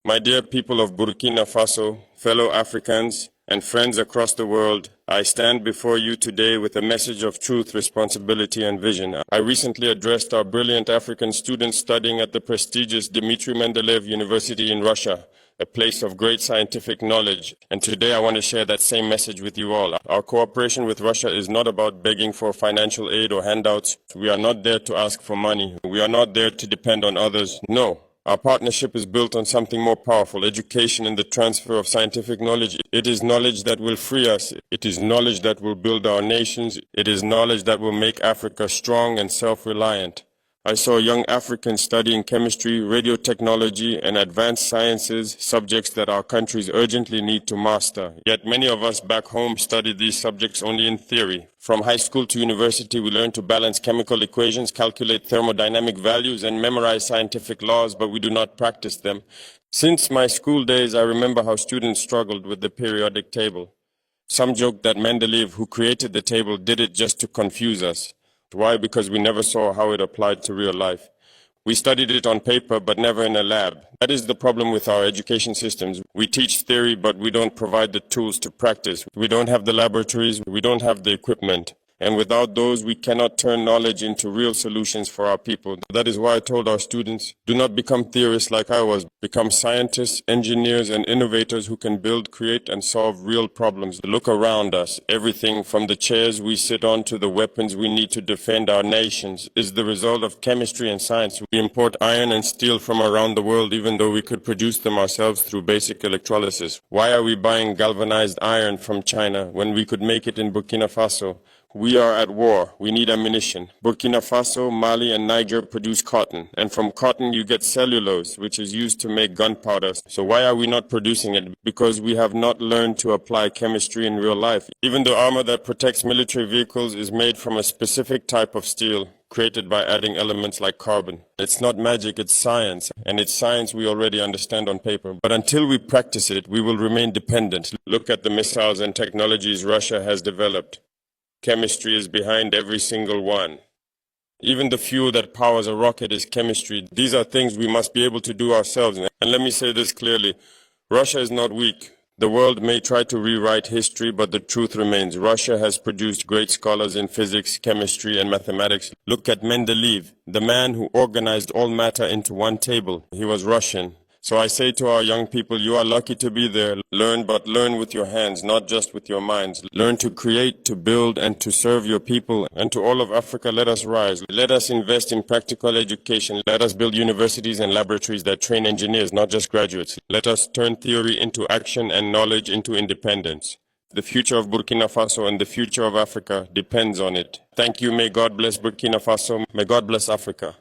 My dear people of Burkina Faso, fellow Africans, and friends across the world, I stand before you today with a message of truth, responsibility, and vision. I recently addressed our brilliant African students studying at the prestigious Dmitry Mendeleev University in Russia, a place of great scientific knowledge. And today I want to share that same message with you all. Our cooperation with Russia is not about begging for financial aid or handouts. We are not there to ask for money. We are not there to depend on others. No. Our partnership is built on something more powerful, education and the transfer of scientific knowledge. It is knowledge that will free us. It is knowledge that will build our nations. It is knowledge that will make Africa strong and self-reliant. I saw young Africans studying chemistry, radiotechnology, and advanced sciences, subjects that our countries urgently need to master. Yet many of us back home study these subjects only in theory. From high school to university, we learn to balance chemical equations, calculate thermodynamic values, and memorize scientific laws, but we do not practice them. Since my school days, I remember how students struggled with the periodic table. Some joke that Mendeleev, who created the table, did it just to confuse us. Why? Because we never saw how it applied to real life. We studied it on paper, but never in a lab. That is the problem with our education systems. We teach theory, but we don't provide the tools to practice. We don't have the laboratories, we don't have the equipment. And without those, we cannot turn knowledge into real solutions for our people. That is why I told our students, do not become theorists like I was. Become scientists, engineers, and innovators who can build, create, and solve real problems. Look around us. Everything from the chairs we sit on to the weapons we need to defend our nations is the result of chemistry and science. We import iron and steel from around the world, even though we could produce them ourselves through basic electrolysis. Why are we buying galvanized iron from China when we could make it in Burkina Faso? We are at war. We need ammunition. Burkina Faso, Mali, and Niger produce cotton. And from cotton you get cellulose, which is used to make gunpowder. So why are we not producing it? Because we have not learned to apply chemistry in real life. Even the armor that protects military vehicles is made from a specific type of steel, created by adding elements like carbon. It's not magic, it's science. And it's science we already understand on paper. But until we practice it, we will remain dependent. Look at the missiles and technologies Russia has developed. Chemistry is behind every single one. Even the fuel that powers a rocket is chemistry. These are things we must be able to do ourselves. And let me say this clearly. Russia is not weak. The world may try to rewrite history, but the truth remains. Russia has produced great scholars in physics, chemistry, and mathematics. Look at Mendeleev, the man who organized all matter into one table. He was Russian. So I say to our young people, you are lucky to be there. Learn, but learn with your hands, not just with your minds. Learn to create, to build, and to serve your people. And to all of Africa, let us rise. Let us invest in practical education. Let us build universities and laboratories that train engineers, not just graduates. Let us turn theory into action and knowledge into independence. The future of Burkina Faso and the future of Africa depends on it. Thank you. May God bless Burkina Faso. May God bless Africa.